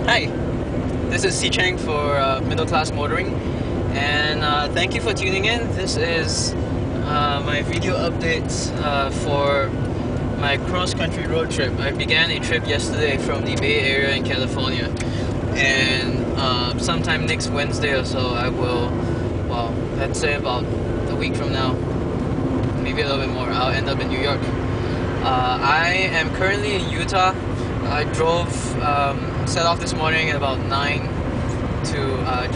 Hi, this is Sicheng for Middle Class Motoring, and thank you for tuning in. This is my video update for my cross-country road trip. I began a trip yesterday from the Bay Area in California, and sometime next Wednesday or so I will, well, I'd say about a week from now, maybe a little bit more, I'll end up in New York. I am currently in Utah. I drove, set off this morning at about 9 to I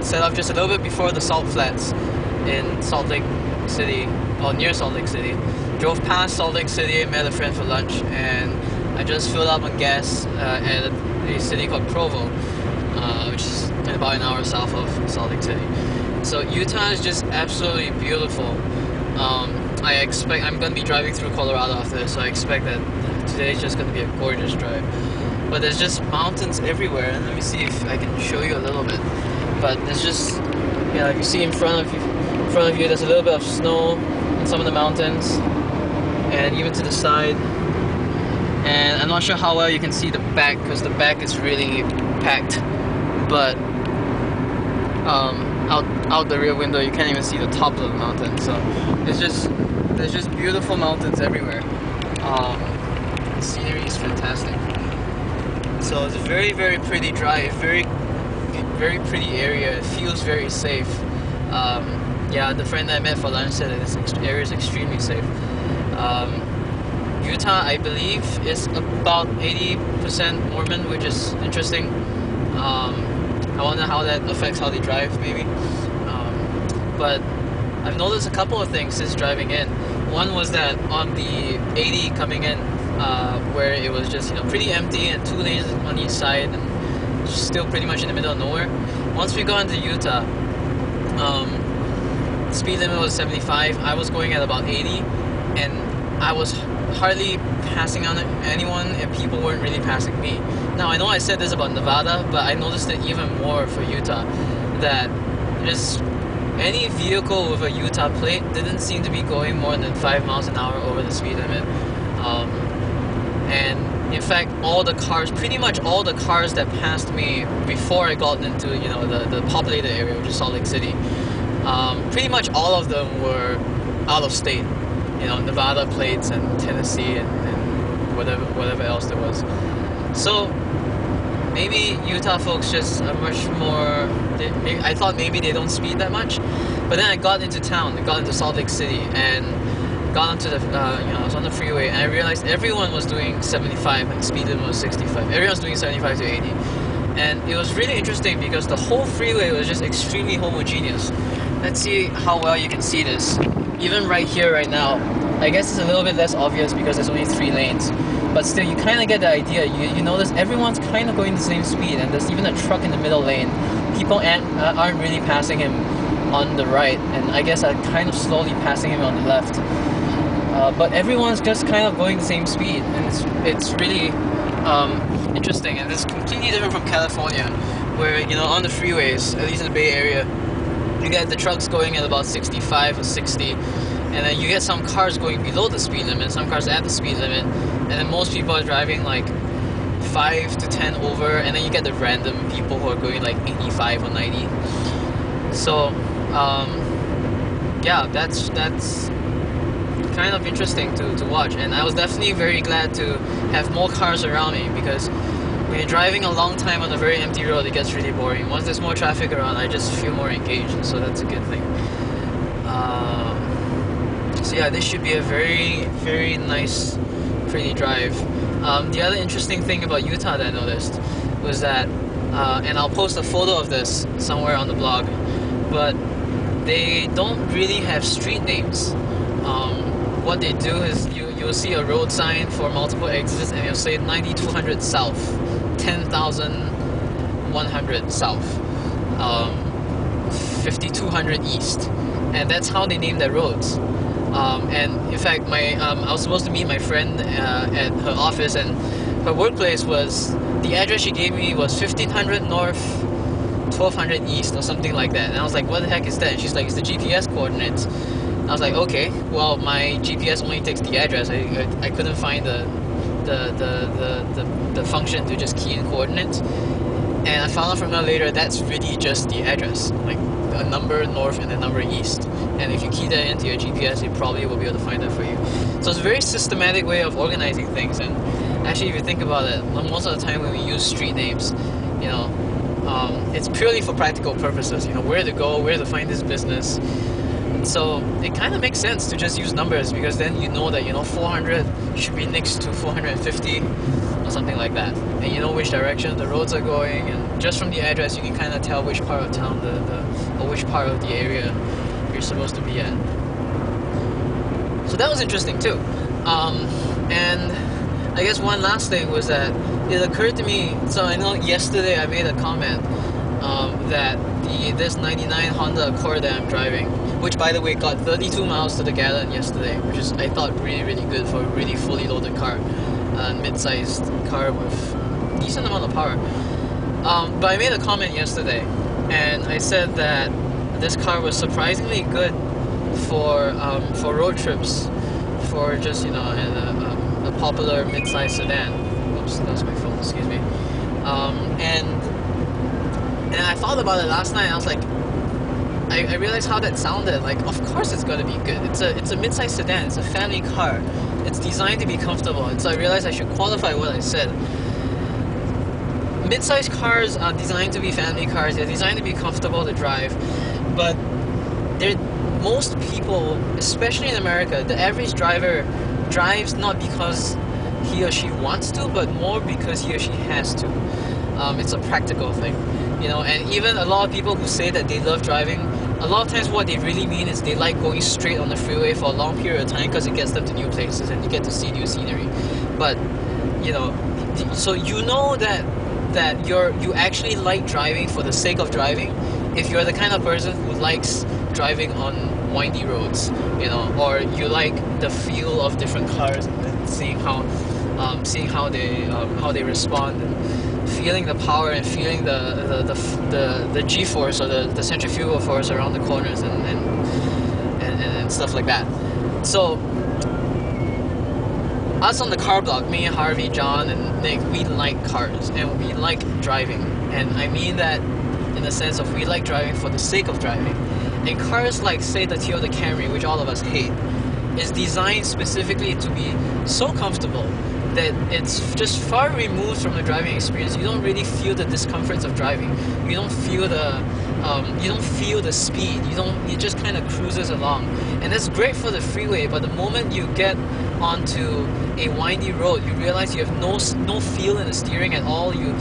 set off just a little bit before the Salt Flats in Salt Lake City, or near Salt Lake City. Drove past Salt Lake City, met a friend for lunch, and I just filled up on gas at a city called Provo, which is about an hour south of Salt Lake City. So Utah is just absolutely beautiful. I'm going to be driving through Colorado after this, so I expect that today's just going to be a gorgeous drive. But there's just mountains everywhere, and let me see if I can show you a little bit. But there's just, like you see in front of you, there's a little bit of snow in some of the mountains, and even to the side. And I'm not sure how well you can see the back, because the back is really packed. But out the rear window, you can't even see the tops of the mountain. So there's just beautiful mountains everywhere. The scenery is fantastic. So it's a very, very pretty drive, very pretty area. It feels very safe. Yeah, the friend I met for lunch said that this area is extremely safe. Utah, I believe, is about 80% Mormon, which is interesting. I wonder how that affects how they drive, maybe. But I've noticed a couple of things since driving in. One was that on the 80 coming in, where it was just pretty empty and 2 lanes on each side and still pretty much in the middle of nowhere. Once we got into Utah, speed limit was 75. I was going at about 80, and I was hardly passing on anyone, and people weren't really passing me. Now I know I said this about Nevada, but I noticed it even more for Utah, that just any vehicle with a Utah plate didn't seem to be going more than 5 miles an hour over the speed limit. And in fact, pretty much all the cars that passed me before I got into the populated area, which is Salt Lake City, pretty much all of them were out of state. Nevada plates and Tennessee and whatever else there was. So maybe Utah folks just are much more. I thought maybe they don't speed that much, but then I got into town. I got into Salt Lake City and got onto the. I was on the freeway and I realized everyone was doing 75 and the speed limit was 65. Everyone was doing 75 to 80, and it was really interesting because the whole freeway was just extremely homogeneous. Let's see how well you can see this. Even right here, right now, I guess it's a little bit less obvious because there's only 3 lanes. But still, you kind of get the idea. You notice everyone's kind of going the same speed, and there's even a truck in the middle lane. People aren't really passing him on the right, and I guess are kind of slowly passing him on the left. But everyone's just kind of going the same speed, and it's really interesting. And it's completely different from California, where on the freeways, at least in the Bay Area, you get the trucks going at about 65 or 60, and then you get some cars going below the speed limit, some cars at the speed limit, and then most people are driving like 5 to 10 over, and then you get the random people who are going like 85 or 90. So yeah, that's kind of interesting to watch, and I was definitely very glad to have more cars around me, because when you're driving a long time on a very empty road, it gets really boring. Once there's more traffic around, I just feel more engaged, so that's a good thing. So yeah, this should be a very, very nice, pretty drive. The other interesting thing about Utah that I noticed was that, and I'll post a photo of this somewhere on the blog, but they don't really have street names. What they do is you'll see a road sign for multiple exits, and you'll say 9200 south, 10,100 south, 5200 east, and that's how they name their roads. And in fact, I was supposed to meet my friend at her office, and her workplace the address she gave me was 1500 north, 1200 east, or something like that. And I was like, what the heck is that? And she's like, it's the GPS coordinates. I was like, okay, well, my GPS only takes the address. I couldn't find the the function to just key in coordinates. And I found out from her later that's really just the address, like a number north and a number east. And if you key that into your GPS, it probably will be able to find that for you. So it's a very systematic way of organizing things. And actually, if you think about it, most of the time when we use street names, you know, it's purely for practical purposes. You know, where to go, where to find this business. So it kind of makes sense to just use numbers, because then you know that, you know, 400 should be next to 450 or something like that, and you know which direction the roads are going, and just from the address you can kind of tell which part of town or which part of the area you're supposed to be at. So that was interesting too. And I guess one last thing was that it occurred to me, so I know yesterday I made a comment that this 99 Honda Accord that I'm driving, which by the way got 32 miles to the gallon yesterday, which is, I thought, really good for a really fully loaded car, mid-sized car with decent amount of power. But I made a comment yesterday, and I said that this car was surprisingly good for road trips, for just, you know, a popular mid-sized sedan. Oops, that's my phone. Excuse me. And I thought about it last night. And I was like, I realized how that sounded. Like, of course it's gonna be good. It's a mid-sized sedan. It's a family car. It's designed to be comfortable. And so I realized I should qualify what I said. Mid-sized cars are designed to be family cars. They're designed to be comfortable to drive. But most people, especially in America, the average driver drives not because he or she wants to, but more because he or she has to. It's a practical thing, you know. And even a lot of people who say that they love driving, a lot of times what they really mean is they like going straight on the freeway for a long period of time because it gets them to new places and you get to see new scenery. But, you know, so you know that you actually like driving for the sake of driving if you're the kind of person who likes driving on windy roads, you know, or you like the feel of different cars and seeing how they respond, and feeling the power and feeling the G-force or the centrifugal force around the corners and stuff like that. So us on the car block, me, Harvey, John, and Nick, we like cars and we like driving, and I mean that in the sense of we like driving for the sake of driving. And cars like, say, the Toyota Camry, which all of us hate, is designed specifically to be so comfortable that it's just far removed from the driving experience. You don't really feel the discomforts of driving. You don't feel the speed. It just kind of cruises along, and that's great for the freeway. But the moment you get onto a windy road, you realize you have no feel in the steering at all. You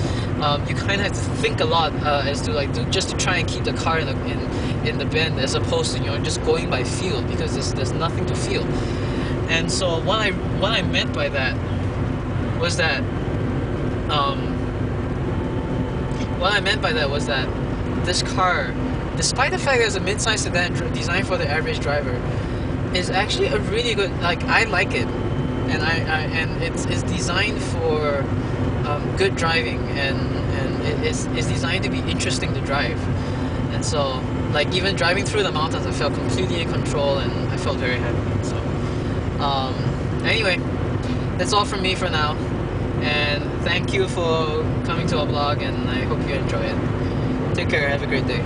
kind of have to think a lot as to just to try and keep the car in the bend, as opposed to, you know, just going by feel, because there's nothing to feel. And so what I meant by that was that this car, despite the fact that it's a mid-sized sedan designed for the average driver, is actually a really good, like, I like it, and it's designed for good driving, and it's designed to be interesting to drive. And so, like, even driving through the mountains, I felt completely in control, and I felt very happy. So anyway, that's all from me for now, and thank you for coming to our blog, and I hope you enjoy it. Take care, have a great day.